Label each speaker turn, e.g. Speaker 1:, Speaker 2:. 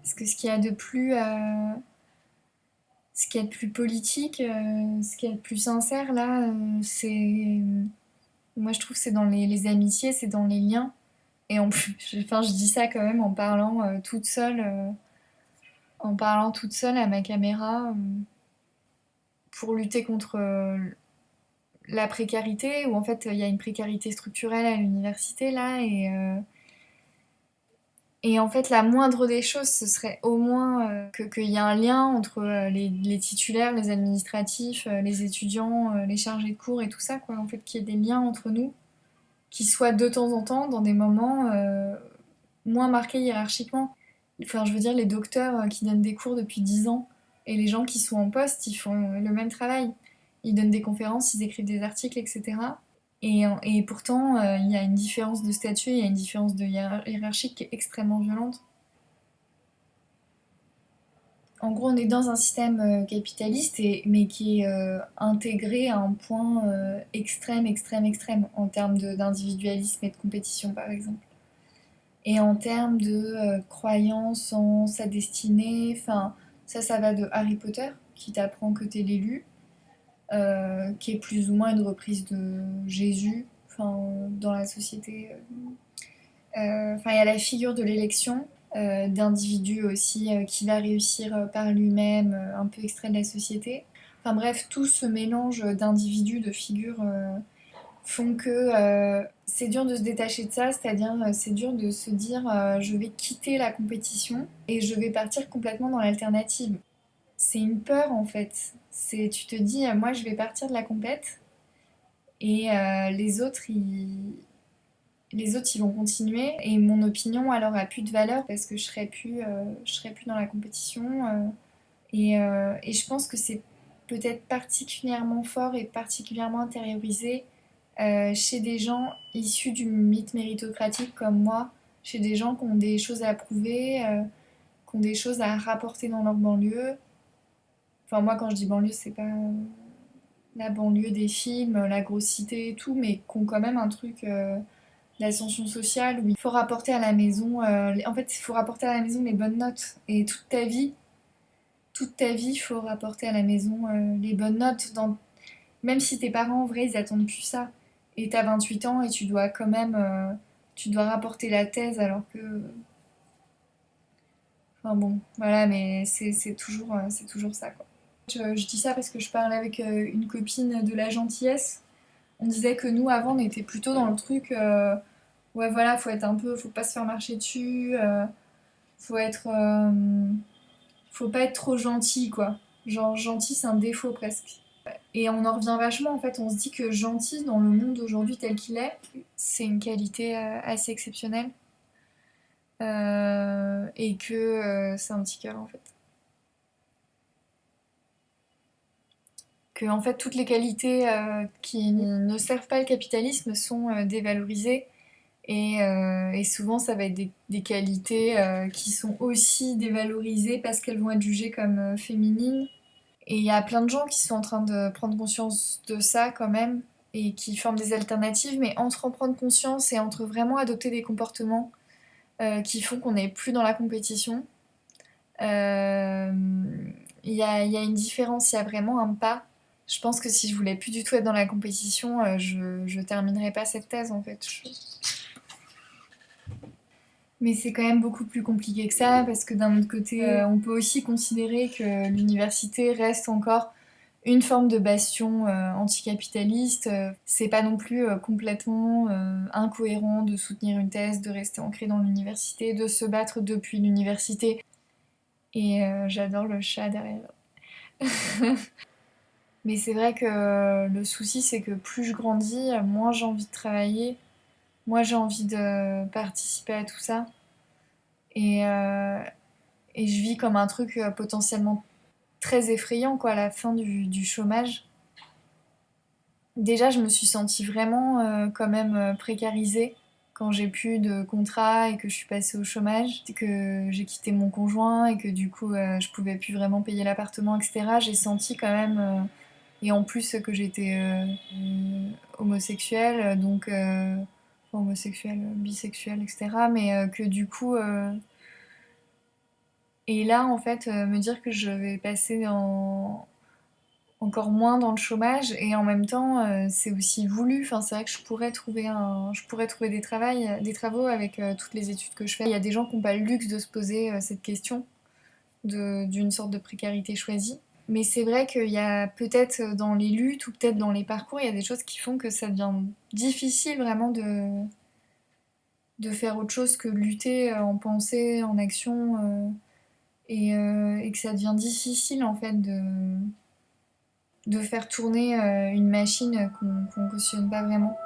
Speaker 1: Parce que ce qu'il y a de plus politique, ce qu'il y a de plus sincère là, moi je trouve que c'est dans les amitiés, c'est dans les liens. Et en plus, enfin, je dis ça quand même en parlant toute seule à ma caméra pour lutter contre la précarité, où en fait il y a une précarité structurelle à l'université là, et en fait la moindre des choses, ce serait au moins qu'il y ait un lien entre les titulaires, les administratifs, les étudiants, les chargés de cours et tout ça, quoi. En fait, qu'il y ait des liens entre nous, qui soient de temps en temps dans des moments moins marqués hiérarchiquement. Enfin, je veux dire, les docteurs qui donnent des cours depuis 10 ans et les gens qui sont en poste, ils font le même travail. Ils donnent des conférences, ils écrivent des articles, etc. Et pourtant, il y a une différence de statut, il y a une différence de hiérarchie qui est extrêmement violente. En gros, on est dans un système capitaliste, mais qui est intégré à un point extrême, extrême, extrême, en termes d'individualisme et de compétition, par exemple. Et en termes de croyance en sa destinée, enfin, ça va de Harry Potter, qui t'apprend que t'es l'élu, qui est plus ou moins une reprise de Jésus, enfin, dans la société. Enfin, il y a la figure de l'élection, d'individu aussi, qui va réussir par lui-même, un peu extrait de la société. Enfin bref, tout ce mélange d'individus, de figures font que c'est dur de se détacher de ça, c'est-à-dire c'est dur de se dire je vais quitter la compétition et je vais partir complètement dans l'alternative. C'est une peur en fait. Tu te dis moi je vais partir de la compète et les autres ils vont continuer et mon opinion alors a plus de valeur parce que je serai plus dans la compétition et je pense que c'est peut-être particulièrement fort et particulièrement intériorisé chez des gens issus du mythe méritocratique comme moi, chez des gens qui ont des choses à prouver, qui ont des choses à rapporter dans leur banlieue. Enfin, moi, quand je dis banlieue, c'est pas la banlieue des films, la grosse cité et tout, mais qui ont quand même un truc d'ascension sociale où il faut rapporter à la maison. En fait, il faut rapporter à la maison les bonnes notes. Et toute ta vie, il faut rapporter à la maison les bonnes notes. Même si tes parents, en vrai, ils attendent plus ça. Et t'as 28 ans et tu dois quand même. Tu dois rapporter la thèse alors que. Enfin bon, voilà, mais c'est toujours ça, quoi. Je dis ça parce que je parlais avec une copine de la gentillesse. On disait que nous, avant, on était plutôt dans le truc. Ouais, voilà, faut pas se faire marcher dessus. Faut être. Faut pas être trop gentil, quoi. Genre, gentil, c'est un défaut presque. Et on en revient vachement, en fait, on se dit que gentil, dans le monde aujourd'hui tel qu'il est, c'est une qualité assez exceptionnelle. Et que c'est un petit cœur, en fait. Que, en fait, toutes les qualités qui ne servent pas le capitalisme sont dévalorisées. Et souvent, ça va être des qualités qui sont aussi dévalorisées parce qu'elles vont être jugées comme féminines. Et il y a plein de gens qui sont en train de prendre conscience de ça quand même et qui forment des alternatives, mais entre en prendre conscience et entre vraiment adopter des comportements qui font qu'on n'est plus dans la compétition, euh, il y a une différence, il y a vraiment un pas. Je pense que si je voulais plus du tout être dans la compétition, je terminerais pas cette thèse en fait. Mais c'est quand même beaucoup plus compliqué que ça parce que d'un autre côté, on peut aussi considérer que l'université reste encore une forme de bastion anticapitaliste. C'est pas non plus complètement incohérent de soutenir une thèse, de rester ancré dans l'université, de se battre depuis l'université. Et j'adore le chat derrière. Mais c'est vrai que le souci, c'est que plus je grandis, moins j'ai envie de travailler, moins j'ai envie de participer à tout ça. Et, euh, et je vis comme un truc potentiellement très effrayant, quoi, à la fin du chômage. Déjà, je me suis sentie vraiment quand même précarisée quand j'ai plus de contrat et que je suis passée au chômage, que j'ai quitté mon conjoint et que du coup je pouvais plus vraiment payer l'appartement, etc. J'ai senti quand même, et en plus que j'étais homosexuelle, donc enfin, homosexuelle, bisexuelle, etc. Mais que du coup, Et là, en fait, me dire que je vais passer encore moins dans le chômage et en même temps, c'est aussi voulu. Enfin, c'est vrai que je pourrais trouver des travaux avec toutes les études que je fais. Il y a des gens qui n'ont pas le luxe de se poser cette question d'une sorte de précarité choisie. Mais c'est vrai qu'il y a peut-être dans les luttes ou peut-être dans les parcours, il y a des choses qui font que ça devient difficile vraiment de faire autre chose que lutter en pensée, en action, et que ça devient difficile en fait de faire tourner une machine qu'on cautionne pas vraiment.